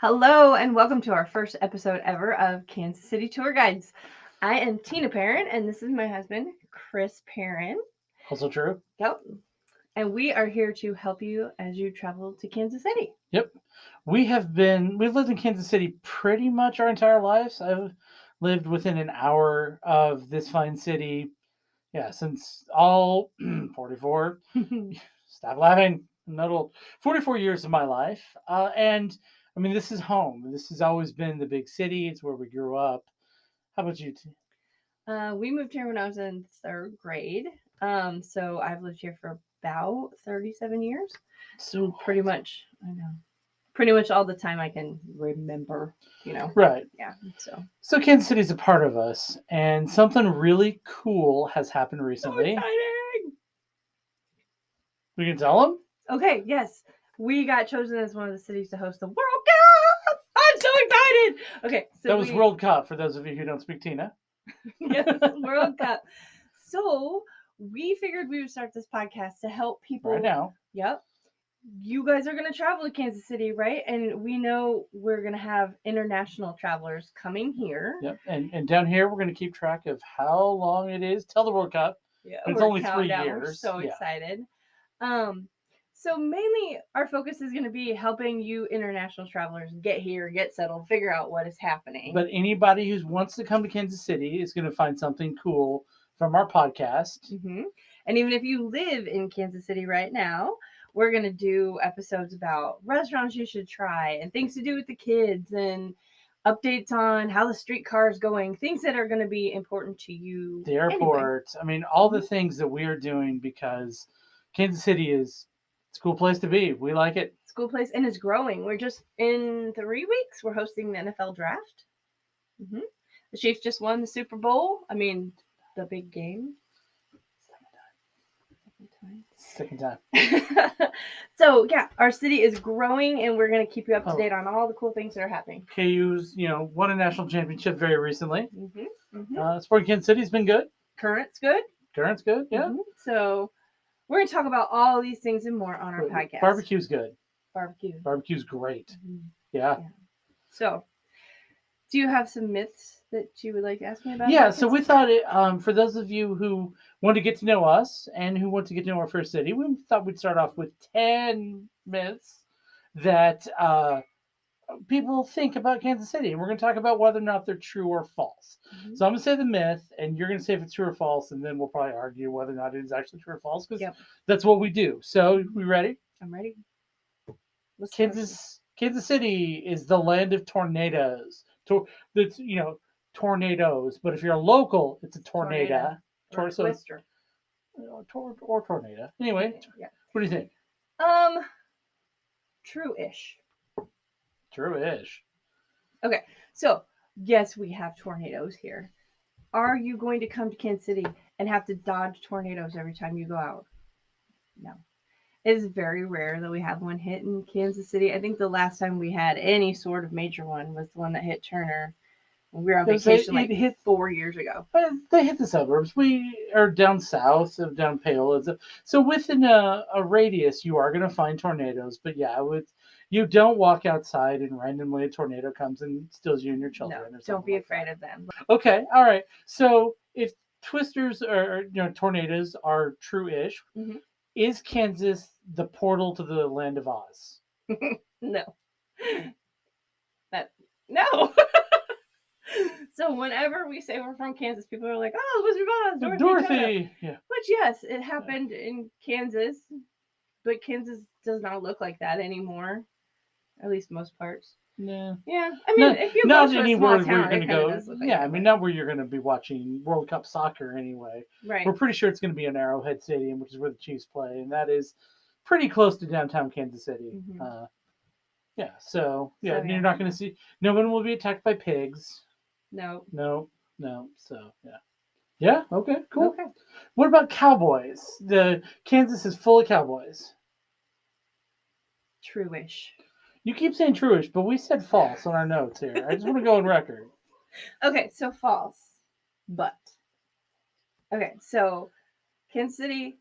Hello and welcome to our first episode ever of Kansas City Tour Guides. I am Tina Perrin and this is my husband, Chris Perrin. Also true. Yep. And we are here to help you as you travel to Kansas City. Yep. We've lived in Kansas City pretty much our entire lives. I've lived within an hour of this fine city. Yeah, since all 44. Stop laughing. I'm not old. 44 years of my life. And I mean, this is home. This has always been the big city. It's where we grew up. How about you? We moved here when I was in third grade. So I've lived here for about 37 years. So pretty much, I know, pretty much all the time I can remember, Right. Yeah. So Kansas City is a part of us, and something really cool has happened recently. So exciting! We can tell them? Okay, yes. We got chosen as one of the cities to host the World Cup. I'm so excited. Okay, so that was World Cup for those of you who don't speak Tina. Yes, World Cup. So we figured we would start this podcast to help people. Right now. Yep. You guys are going to travel to Kansas City, right? And we know we're going to have international travelers coming here. Yep. And down here, we're going to keep track of how long it is till the World Cup. Yeah, it's only 3 years. We're so excited. So mainly our focus is going to be helping you international travelers get here, get settled, figure out what is happening. But anybody who wants to come to Kansas City is going to find something cool from our podcast. Mm-hmm. And even if you live in Kansas City right now, we're going to do episodes about restaurants you should try and things to do with the kids and updates on how the streetcar is going, things that are going to be important to you. The airport. Anyway. I mean, all the things that we are doing because Kansas City it's a cool place to be. We like it. It's a cool place and it's growing. We're just in 3 weeks. We're hosting the NFL draft. Mm-hmm. The Chiefs just won the Super Bowl. I mean, the big game. Second time. So yeah, our city is growing, and we're going to keep you up to date on all the cool things that are happening. KU's, won a national championship very recently. Mm-hmm. Mm-hmm. Sporting Kansas City's been good. Current's good. Yeah. Mm-hmm. So we're going to talk about all these things and more on our podcast. Barbecue's good. Barbecue's great. Mm-hmm. Yeah. So, do you have some myths that you would like to ask me about? Yeah, so we thought for those of you who want to get to know us and who want to get to know our first city, we thought we'd start off with 10 myths that people think about Kansas City. And we're going to talk about whether or not they're true or false. Mm-hmm. So I'm going to say the myth, and you're going to say if it's true or false, and then we'll probably argue whether or not it is actually true or false, because that's what we do. So, we ready? I'm ready. Kansas City is the land of tornadoes. Tornadoes, but if you're a local, it's a tornado. Or twister. Or tornado. Anyway, What do you think? True-ish. True-ish. Okay, so yes, we have tornadoes here. Are you going to come to Kansas City and have to dodge tornadoes every time you go out? No. It is very rare that we have one hit in Kansas City. I think the last time we had any sort of major one was the one that hit Turner. We were on vacation hit 4 years ago. They hit the suburbs. We are down south of down Pale. So within a radius, you are going to find tornadoes. But yeah, you don't walk outside and randomly a tornado comes and steals you and your children. No, don't be afraid of them. Okay, all right. So if twisters or tornadoes are true-ish, mm-hmm. Is Kansas the portal to the land of Oz? No. No. So whenever we say we're from Kansas, people are like, "Oh, Wizard of Oz, Dorothy." Yeah. Which yes, it happened in Kansas, but Kansas does not look like that anymore. At least most parts. Yeah. Yeah. I mean, if you go to a small town, where you're going to go. Yeah, I mean, not where you're going to be watching World Cup soccer anyway. Right. We're pretty sure it's going to be in Arrowhead Stadium, which is where the Chiefs play, and that is pretty close to downtown Kansas City. Mm-hmm. So you're not going to see. No one will be attacked by pigs. No. So yeah. Okay. Cool. Okay. What about cowboys? Kansas is full of cowboys. True-ish. You keep saying true-ish, but we said false on our notes here. I just want to go on record. Okay, so false. But okay, so Kansas City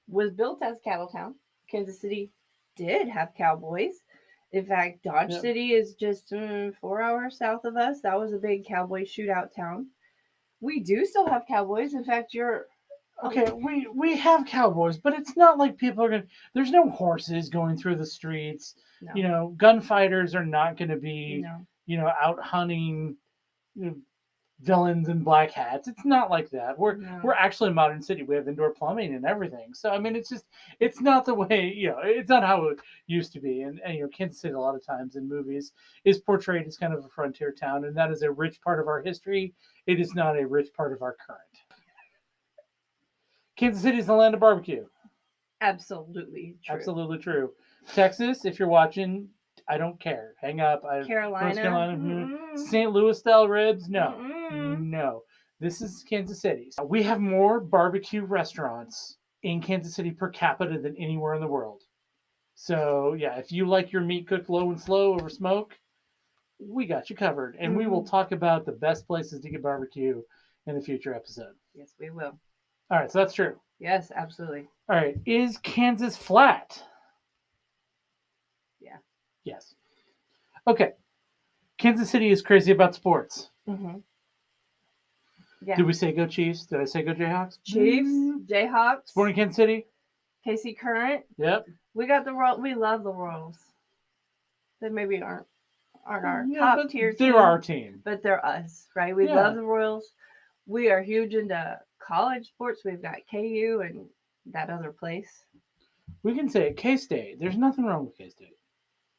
was built as a cattle town. Kansas City did have cowboys. In fact, Dodge Yep. City is just 4 hours south of us. That was a big cowboy shootout town. We do still have cowboys. In fact, you're Okay, we have cowboys, but it's not like people are gonna. There's no horses going through the streets. no, You know, gunfighters are not going to be, no, out hunting, you know, villains in black hats. It's not like that. We're no. we're actually a modern city. We have indoor plumbing and everything. So I mean, it's not the way, it's not how it used to be. And Kansas City a lot of times in movies is portrayed as kind of a frontier town, and that is a rich part of our history. It is not a rich part of our current. Kansas City is the land of barbecue. Absolutely true. Absolutely true. Texas, if you're watching, I don't care. Hang up. North Carolina. Carolina. Mm-mm. St. Louis style ribs? No. Mm-mm. No. This is Kansas City. We have more barbecue restaurants in Kansas City per capita than anywhere in the world. So, yeah, if you like your meat cooked low and slow over smoke, we got you covered. And we will talk about the best places to get barbecue in a future episode. Yes, we will. All right, so that's true. Yes, absolutely. All right, is Kansas flat? Yeah. Yes. Okay. Kansas City is crazy about sports. Mm-hmm. Yeah. Did we say go Chiefs? Did I say go Jayhawks? Chiefs, Jayhawks, Sporting Kansas City? KC Current. Yep. We got the Royals. We love the Royals. They maybe aren't our Yeah, top but tier team. they're our team. But they're us, right? We Yeah. love the Royals. We are huge into college sports. We've got KU and that other place. We can say K-State. There's nothing wrong with K-State.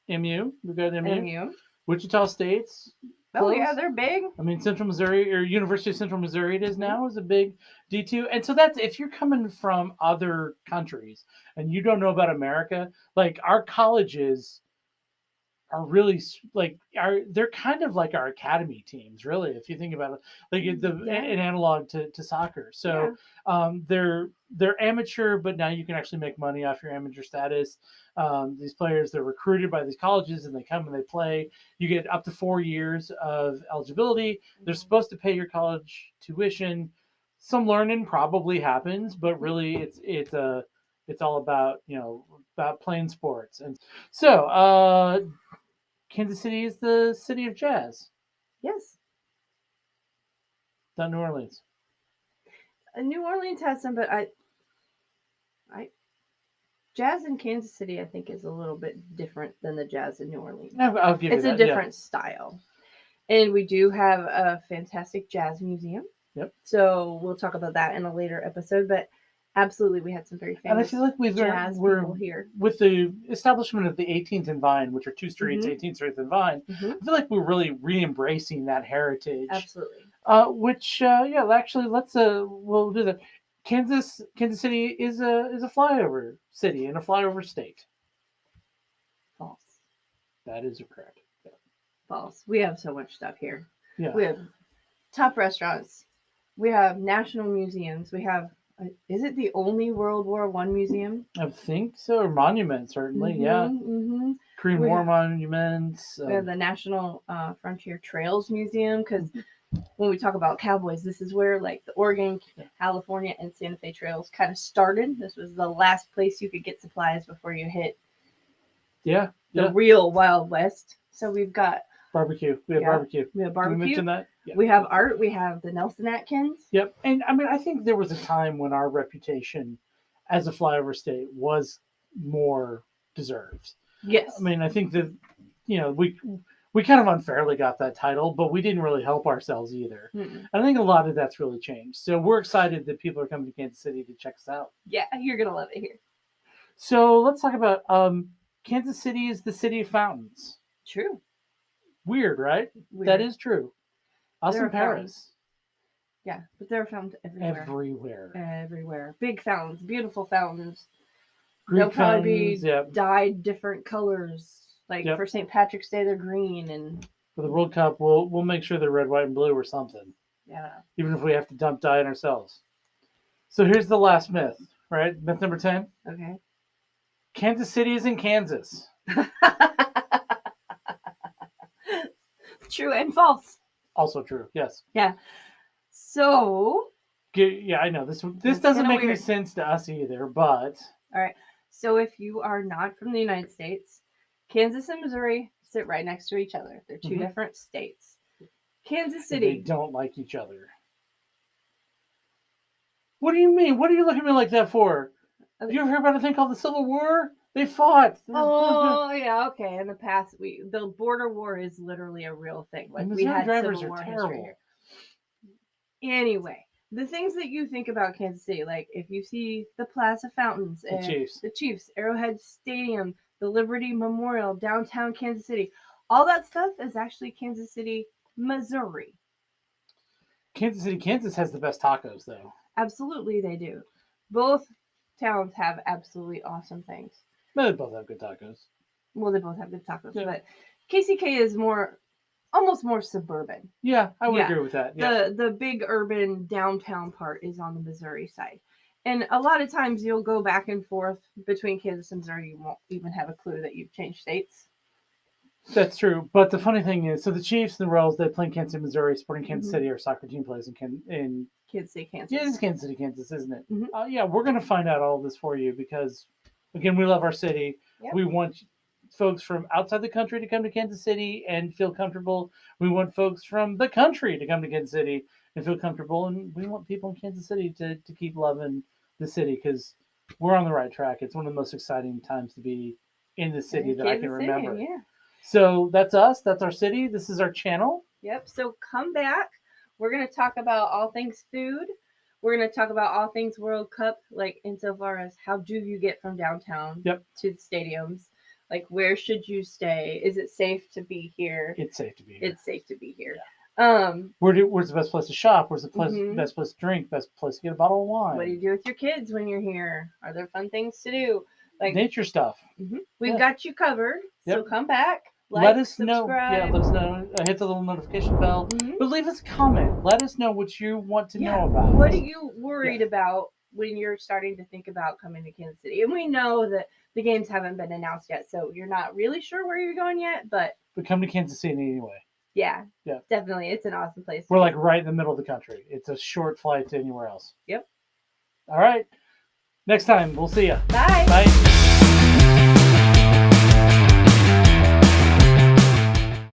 MU. We got MU. MU. Wichita State's. Oh, close. yeah, they're big. I mean, Central Missouri or University of Central Missouri it is now is a big D2. And so that's if you're coming from other countries and you don't know about America, like our colleges are really they're kind of like our academy teams, really, if you think about it, like an analog to soccer. So they're amateur, but now you can actually make money off your amateur status. These players, they're recruited by these colleges and they come and they play. You get up to 4 years of eligibility. They're supposed to pay your college tuition. Some learning probably happens, but really it's all about about playing sports. And so Kansas City is the city of jazz. Yes. Not New Orleans. New Orleans has some, but I jazz in Kansas City, I think, is a little bit different than the jazz in New Orleans. I'll give you that. It's a different style. And we do have a fantastic jazz museum. Yep. So we'll talk about that in a later episode. But absolutely, we had some very famous and I feel like we're people here. With the establishment of the 18th and Vine, which are two streets, 18th Street and Vine. I feel like we're really re-embracing that heritage. Absolutely. Which actually we'll do that. Kansas City is a flyover city and a flyover state. False. That is correct. Yeah. False. We have so much stuff here. Yeah. We have top restaurants. We have national museums. We have. Is it the only World War I museum? I think so. Or monument, certainly. Yeah. Mm-hmm. Korean War monuments. We have the National Frontier Trails Museum because when we talk about cowboys, this is where like the Oregon, California, and Santa Fe trails kind of started. This was the last place you could get supplies before you hit the real Wild West. So we've got barbecue. We have barbecue. We have barbecue. Did we mention that? Yeah. We have art. We have the Nelson Atkins. Yep. And I mean, I think there was a time when our reputation as a flyover state was more deserved. Yes. I mean, I think that, we kind of unfairly got that title, but we didn't really help ourselves either. Mm-mm. I think a lot of that's really changed. So we're excited that people are coming to Kansas City to check us out. Yeah, you're going to love it here. So let's talk about Kansas City is the city of fountains. True. Weird, right? Weird. That is true. Us in Paris. Fountains. Yeah, but there are fountains everywhere. Everywhere. Big fountains, beautiful fountains. They'll probably be dyed different colors. Like for St. Patrick's Day, they're green, and for the World Cup, we'll make sure they're red, white, and blue or something. Yeah. Even if we have to dump dye in ourselves. So here's the last myth, right? Myth number 10. Okay. Kansas City is in Kansas. True and false. Also true, yes. Yeah. So. Yeah, I know. This doesn't make any sense to us either, but. All right. So if you are not from the United States, Kansas and Missouri sit right next to each other. They're 2 Mhm. different states. Kansas And they City. don't like each other. What do you mean? What are you looking at me like that for? You ever hear about a thing called the Civil War? They fought. Oh yeah, okay. In the past, the border war is literally a real thing. Like we Missouri had drivers Civil are War history terrible. here. Anyway, the things that you think about Kansas City, like if you see the Plaza Fountains, The Chiefs. the Chiefs, Arrowhead Stadium, the Liberty Memorial, downtown Kansas City, all that stuff is actually Kansas City, Missouri. Kansas City, Kansas has the best tacos, though. Absolutely, they do. Both towns have absolutely awesome things. They both have good tacos. Well, they both have good tacos, Yeah. but KCK is almost more suburban. Yeah, I would agree with that. Yeah. The big urban downtown part is on the Missouri side. And a lot of times you'll go back and forth between Kansas and Missouri. You won't even have a clue that you've changed states. That's true. But the funny thing is, so the Chiefs and the Royals, they play in Kansas City, Missouri, supporting Kansas City. Our soccer team plays in Kansas City, Kansas. Yeah, it's Kansas City, Kansas, isn't it? Mhm. Yeah, we're going to find out all of this for you because, again, we love our city. Yep. We want folks from outside the country to come to Kansas City and feel comfortable. We want folks from the country to come to Kansas City and feel comfortable. And we want people in Kansas City to keep loving the city because we're on the right track. It's one of the most exciting times to be in the city that I can remember. Yeah. So that's us. That's our city. This is our channel. Yep. So come back. We're going to talk about all things food. We're going to talk about all things World Cup, like insofar as how do you get from downtown to the stadiums? Like, where should you stay? Is it safe to be here? It's safe to be here. It's safe to be here. Yeah. Where's the best place to shop? Where's the best place to drink? Best place to get a bottle of wine? What do you do with your kids when you're here? Are there fun things to do? Like nature stuff. We've got you covered. So come back. Let us know. Yeah, let us know. Hit the little notification bell. But leave us a comment. Let us know what you want to know about. What are you worried about when you're starting to think about coming to Kansas City? And we know that the games haven't been announced yet, so you're not really sure where you're going yet. But come to Kansas City anyway. Yeah, definitely. It's an awesome place. We're like right in the middle of the country. It's a short flight to anywhere else. Yep. All right. Next time, we'll see you. Bye. Bye.